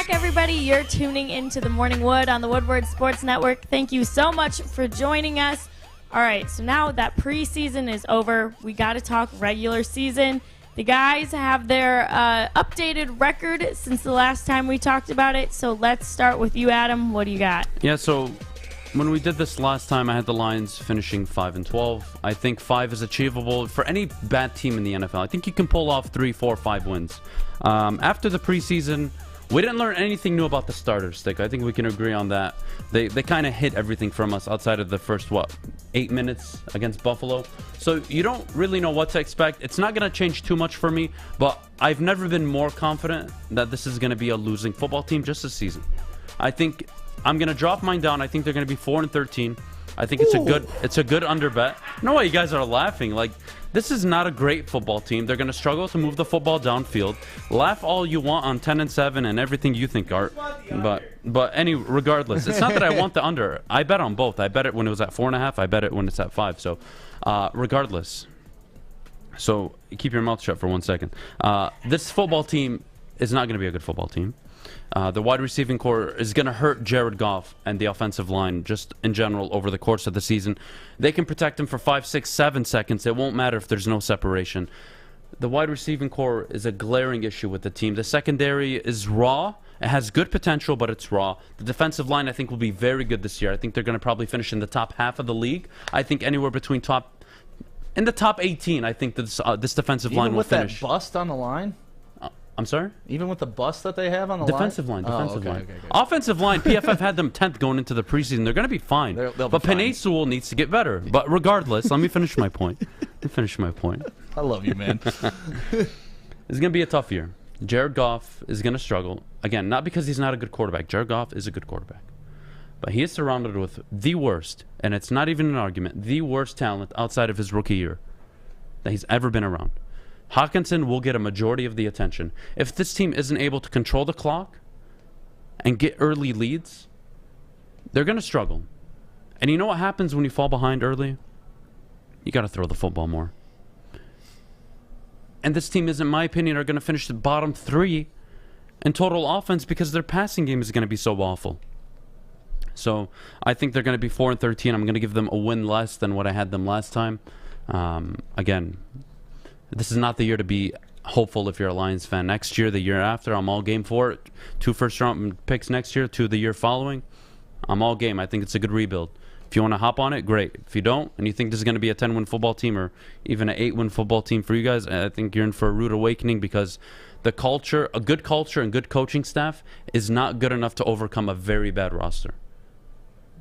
back, everybody. You're tuning into the Morning Wood on the Woodward Sports Network. Thank you so much for joining us. All right, so now that preseason is over, we got to talk regular season. The guys have their updated record since the last time we talked about it. So let's start with you, Adam. What do you got? Yeah, so when we did this last time, I had the Lions finishing 5-12. I think 5 is achievable for any bad team in the NFL. I think you can pull off 3, 4, 5 wins. After the preseason, we didn't learn anything new about the starters, Stick. I think we can agree on that. They kind of hid everything from us outside of the first, 8 minutes against Buffalo. So you don't really know what to expect. It's not going to change too much for me, but I've never been more confident that this is going to be a losing football team just this season. I think I'm going to drop mine down. I think they're going to be 4-13. I think it's a good under bet. No way you guys are laughing. Like, this is not a great football team. They're going to struggle to move the football downfield. Laugh all you want on 10-7 and everything you think, Art. But regardless, it's not that I want the under. I bet on both. I bet it when it was at 4.5. I bet it when it's at 5. So, regardless. So, keep your mouth shut for 1 second. This football team is not going to be a good football team. The wide receiving core is going to hurt Jared Goff and the offensive line just in general over the course of the season. They can protect him for 5, 6, 7 seconds. It won't matter if there's no separation. The wide receiving core is a glaring issue with the team. The secondary is raw. It has good potential, but it's raw. The defensive line, I think, will be very good this year. I think they're going to probably finish in the top half of the league. I think anywhere between in the top 18, I think this defensive line will finish. Even with that bust on the line? I'm sorry? Even with the bust that they have on the defensive line? Defensive line. Okay. Offensive line, PFF had them 10th going into the preseason. They're going to be fine. But Penei Sewell needs to get better. But regardless, let me finish my point. I love you, man. It's going to be a tough year. Jared Goff is going to struggle. Again, not because he's not a good quarterback. Jared Goff is a good quarterback. But he is surrounded with the worst, and it's not even an argument, the worst talent outside of his rookie year that he's ever been around. Hawkinson will get a majority of the attention. If this team isn't able to control the clock and get early leads, they're going to struggle. And you know what happens when you fall behind early? You got to throw the football more. And this team, in my opinion, are going to finish the bottom 3 in total offense because their passing game is going to be so awful. So I think they're going to be 4-13. I'm going to give them a win less than what I had them last time. Again, this is not the year to be hopeful if you're a Lions fan. Next year, the year after, I'm all game for it. 2 first-round picks next year, 2 the year following. I'm all game. I think it's a good rebuild. If you want to hop on it, great. If you don't, and you think this is going to be a 10-win football team or even an 8-win football team for you guys, I think you're in for a rude awakening because a good culture and good coaching staff is not good enough to overcome a very bad roster.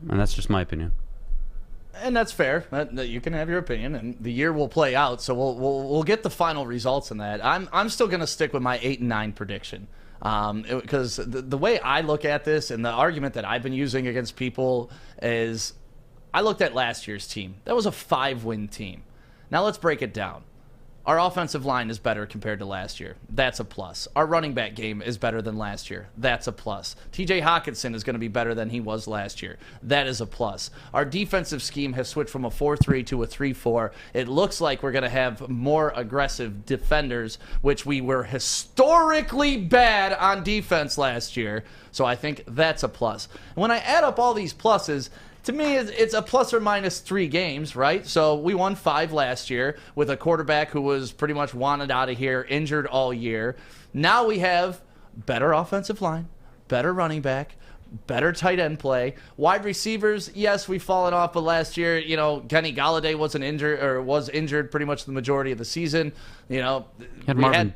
And that's just my opinion. And that's fair. You can have your opinion, and the year will play out. So we'll get the final results in that. I'm still going to stick with my 8-9 prediction, because the way I look at this and the argument that I've been using against people is, I looked at last year's team. That was a 5-win team. Now let's break it down. Our offensive line is better compared to last year. That's a plus. Our running back game is better than last year. That's a plus. TJ Hawkinson is going to be better than he was last year. That is a plus. Our defensive scheme has switched from a 4-3 to a 3-4. It looks like we're going to have more aggressive defenders, which we were historically bad on defense last year. So I think that's a plus. When I add up all these pluses, to me, it's a plus or minus 3 games, right? So we won 5 last year with a quarterback who was pretty much wanted out of here, injured all year. Now we have better offensive line, better running back, better tight end play. Wide receivers, yes, we've fallen off, but last year, Kenny Golladay was injured pretty much the majority of the season. We had Marvin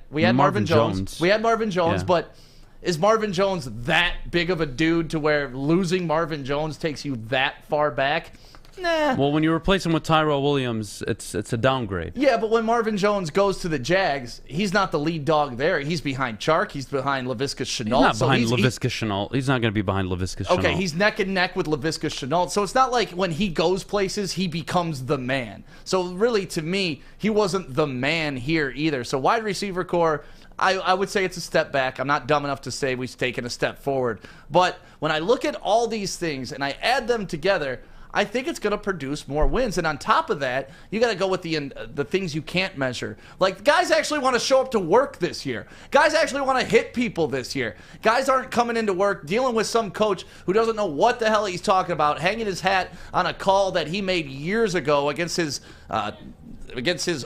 Jones. We had Marvin Jones, yeah. But is Marvin Jones that big of a dude to where losing Marvin Jones takes you that far back? Nah. Well, when you replace him with Tyrell Williams, it's a downgrade. Yeah, but when Marvin Jones goes to the Jags, he's not the lead dog there. He's behind Chark. He's behind Laviska Shenault. He's not behind Laviska Shenault. He's not going to be behind Laviska Shenault. Okay, he's neck and neck with Laviska Shenault. So it's not like when he goes places, he becomes the man. So really, to me, he wasn't the man here either. So wide receiver core, I would say it's a step back. I'm not dumb enough to say we've taken a step forward. But when I look at all these things and I add them together, I think it's going to produce more wins. And on top of that, you got to go with the things you can't measure. Like, guys actually want to show up to work this year. Guys actually want to hit people this year. Guys aren't coming into work dealing with some coach who doesn't know what the hell he's talking about, hanging his hat on a call that he made years ago against his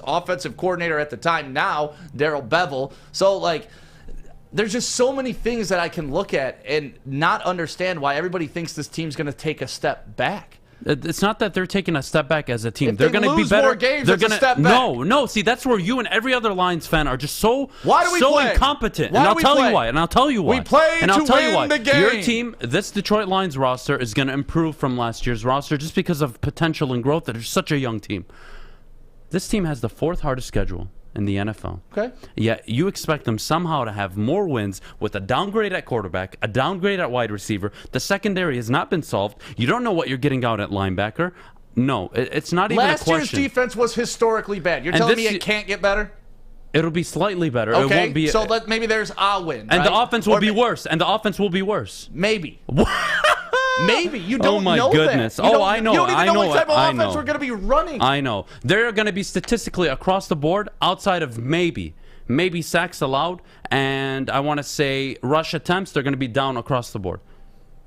offensive coordinator at the time, now Darrell Bevell. So, like, there's just so many things that I can look at and not understand why everybody thinks this team's going to take a step back. It's not that they're taking a step back as a team. If they're going to be better. More games, they're going to step back. No. See, that's where you and every other Lions fan are just so play? incompetent. Why and I'll do we tell play? you why. And I'll tell you why. We play and I'll to tell win you why. the game. Your team, this Detroit Lions roster, is going to improve from last year's roster just because of potential and growth. That are such a young team. This team has the 4th hardest schedule in the NFL. Okay. Yet you expect them somehow to have more wins with a downgrade at quarterback, a downgrade at wide receiver. The secondary has not been solved. You don't know what you're getting out at linebacker. No, it's not even a question. Last year's defense was historically bad. You're telling me it can't get better? It'll be slightly better. Okay, it won't be. So maybe there's a win. And right? the offense will be worse. And the offense will be worse. Maybe. Maybe. You don't know Oh, my goodness. that. Oh, I know. You don't even know what type of I offense know. we're going to be running. I know. They're going to be statistically across the board outside of maybe sacks allowed, and I want to say rush attempts, they're going to be down across the board.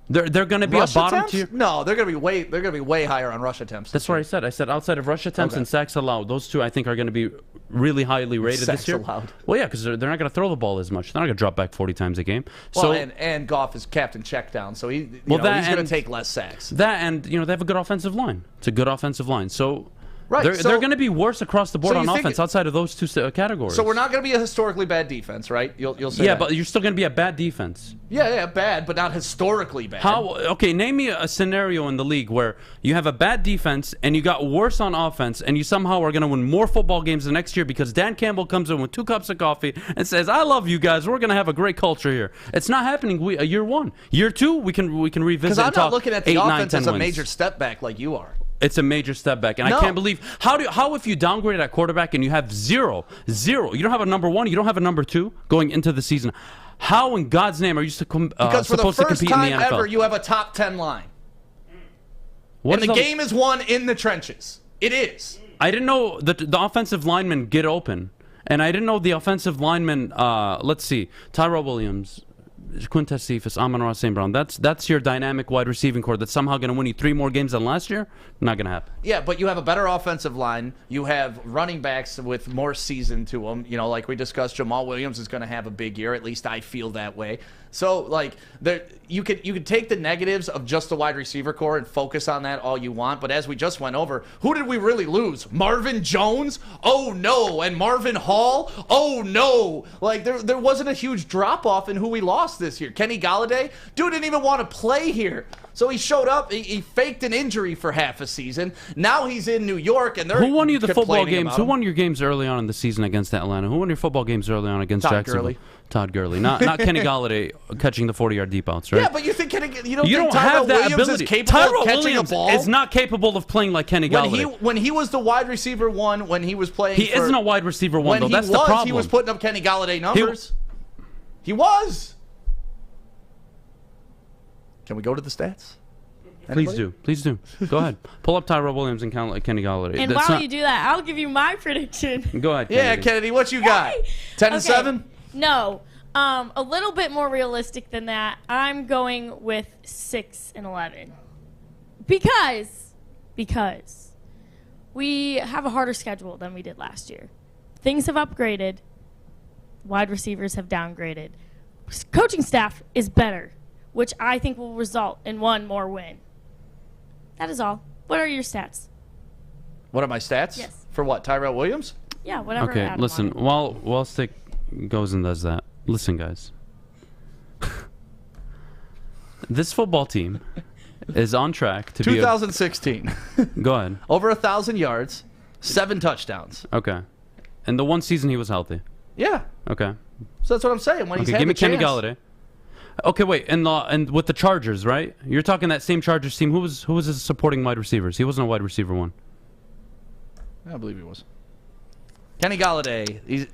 They're going to be rush a bottom attempts? tier. No, they're going to be way higher on rush attempts. That's what I said. I said outside of rush attempts and sacks allowed, those two I think are going to be really highly rated this year. Sacks allowed. Well, yeah, because they're not going to throw the ball as much. They're not going to drop back 40 times a game. Well, So and Goff is captain check down, so he's going to take less sacks. That and they have a good offensive line. It's a good offensive line. So right, they're going to be worse across the board on offense outside of those two categories. So we're not going to be a historically bad defense, right? You'll say yeah, that. but you're still going to be a bad defense. Yeah, bad, but not historically bad. Okay, name me a scenario in the league where you have a bad defense and you got worse on offense and you somehow are going to win more football games the next year because Dan Campbell comes in with 2 cups of coffee and says, "I love you guys. We're going to have a great culture here." It's not happening. Year 1, year 2, we can revisit. Because I'm not looking at the 8, 9, offense 10 as a wins. major step back like you are. It's a major step back, and I can't believe how if you downgrade at quarterback and you have zero, you don't have a number 1, you don't have a number 2 going into the season. How in God's name are you supposed to compete in the NFL? Ever, you have a top 10 line. And the game is won in the trenches. It is. I didn't know that the offensive linemen get open, and I didn't know the offensive linemen. Let's see, Tyrell Williams, Quintez Cephas, Amon-Ra St. Brown. That's your dynamic wide receiving core that's somehow going to win you 3 more games than last year? Not going to happen. Yeah, but you have a better offensive line. You have running backs with more season to them. Like we discussed, Jamal Williams is going to have a big year. At least I feel that way. So, like, you could take the negatives of just the wide receiver core and focus on that all you want. But as we just went over, who did we really lose? Marvin Jones? Oh, no. And Marvin Hall? Oh, no. Like, there wasn't a huge drop-off in who we lost this year. Kenny Golladay? Dude didn't even want to play here. So he showed up. He faked an injury for half a season. Now he's in New York, and they're Who won you the football games? Who him. won your games early on in the season against Atlanta? Who won your football games early on against Todd Jacksonville? Gurley. Todd Gurley, not Kenny Golladay catching the 40-yard deep outs, right? Yeah, but you think you don't You think don't Tyrell have that Williams ability. is capable Tyrell of catching Williams a ball? is not capable of playing like Kenny Golladay. When he was the wide receiver 1, when he was playing, He isn't a wide receiver 1 though. That's the When problem. he was putting up Kenny Golladay numbers. He was. Can we go to the stats? Anybody? Please do. Go ahead. Pull up Tyrell Williams and count like Kenny Golladay. And while you do that, I'll give you my prediction. Go ahead, Kennedy. Yeah, Kennedy, what you got? 10-7? No. A little bit more realistic than that. I'm going with 6-11. Because we have a harder schedule than we did last year. Things have upgraded. Wide receivers have downgraded. Coaching staff is better, which I think will result in 1 more win. That is all. What are your stats? What are my stats? Yes. For what, Tyrell Williams? Yeah, whatever. Okay, Adam listen. wanted. While Stick goes and does that, listen, guys. This football team is on track to 2016. Go ahead. Over 1,000 yards, 7 touchdowns. Okay. And the one season he was healthy. Yeah. Okay. So that's what I'm saying. When he's had give me the chance. Kenny Golladay. Okay, wait, and with the Chargers, right? You're talking that same Chargers team. Who was his supporting wide receivers? He wasn't a wide receiver 1. I believe he was. Kenny Golladay. He's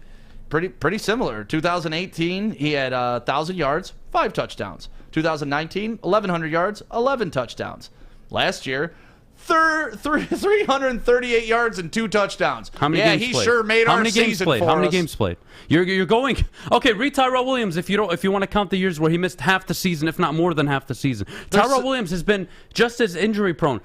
pretty similar. 2018, he had 1,000 yards, 5 touchdowns. 2019, 1,100 yards, 11 touchdowns. Last year, 338 yards and 2 touchdowns. How many games he played? sure made How our many games season played? for How many us. games played? You're going. Okay, read Tyrell Williams if you want to count the years where he missed half the season, if not more than half the season. Tyrell Williams has been just as injury prone.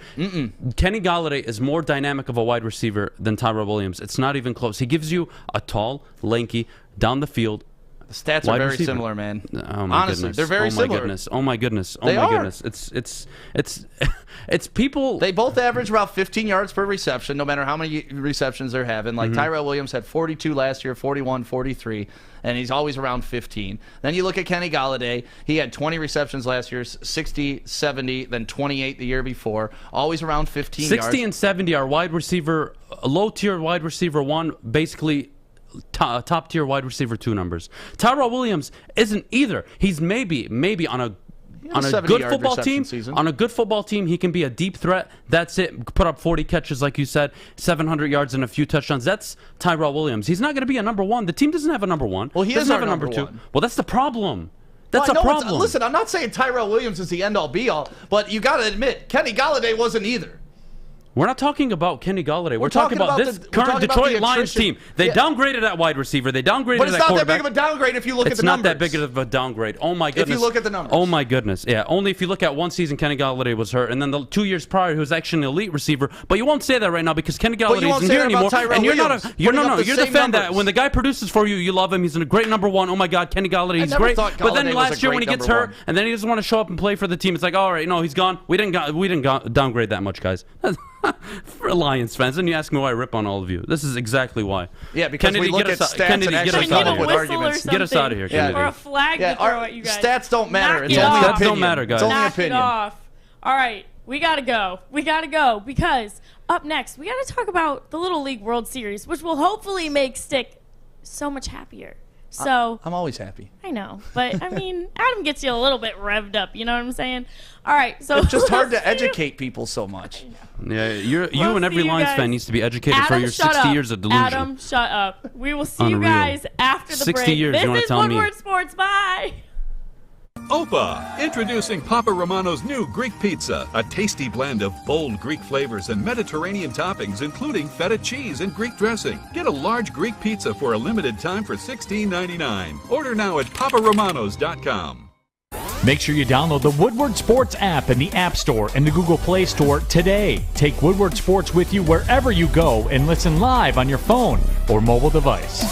Kenny Golladay is more dynamic of a wide receiver than Tyrell Williams. It's not even close. He gives you a tall, lanky, down the field. The stats are very similar, man. Oh my Honestly, goodness. they're very similar. Oh my goodness. Oh They my are. goodness. It's people. They both average about 15 yards per reception, no matter how many receptions they're having. Like Tyrell Williams had 42 last year, 41, 43, and he's always around 15. Then you look at Kenny Golladay. He had 20 receptions last year, 60, 70, then 28 the year before, always around 15 yards. 60 and 70 are wide receiver, low-tier wide receiver 1, basically top-tier wide receiver 2 numbers. Tyrell Williams isn't either. He's maybe on a good football team. On a good football team, he can be a deep threat. That's it. Put up 40 catches, like you said, 700 yards and a few touchdowns. That's Tyrell Williams. He's not going to be a number 1. The team doesn't have a number 1. Well, he doesn't is have our a number number 2. 1. Well, that's the problem. That's a problem. Listen, I'm not saying Tyrell Williams is the end-all, be-all, but you got to admit, Kenny Golladay wasn't either. We're not talking about Kenny Golladay. We're talking about this current Detroit Lions team. They downgraded at wide receiver. They downgraded but it's at not quarterback. that big of a downgrade if you look at the numbers. It's not that big of a downgrade. Oh, my goodness. If you look at the numbers. Oh, my goodness. Yeah, only if you look at one season, Kenny Golladay was hurt. And then the 2 years prior, he was actually an elite receiver. But you won't say that right now because Kenny Golladay isn't here anymore. And you're not you're the fan that when the guy produces for you, you love him. He's a great number 1. Oh, my God, Kenny Golladay, he's great. But then last year when he gets hurt and then he doesn't want to show up and play for the team, it's like, all right, no, he's gone. We didn't downgrade that much, guys. For Lions fans, and you ask me why I rip on all of you. This is exactly why. Yeah, because Kennedy, we look at stats and actually come up with arguments. Get us out of here, Kennedy. Or a flag to throw at you guys. Stats don't matter. It's Knock only it off. opinion. Stats don't matter, guys. It's only Knock opinion. it off. All right, we gotta go. We gotta go because up next we gotta talk about the Little League World Series, which will hopefully make Stick so much happier. So I'm always happy. I know, but I mean, Adam gets you a little bit revved up. You know what I'm saying? All right, so It's just hard to educate people so much. Yeah, you We'll and every see you Lions guys. fan needs to be educated Adam, for your shut 60 up. years of delusion. Adam, shut up. We will see you Unreal. guys after the 60 break. years, you wanna This is tell me? Woodward Sports. Bye. Opa! Introducing Papa Romano's new Greek pizza, a tasty blend of bold Greek flavors and Mediterranean toppings, including feta cheese and Greek dressing. Get a large Greek pizza for a limited time for $16.99. Order now at paparomanos.com. Make sure you download the Woodward Sports app in the App Store and the Google Play Store today. Take Woodward Sports with you wherever you go and listen live on your phone or mobile device.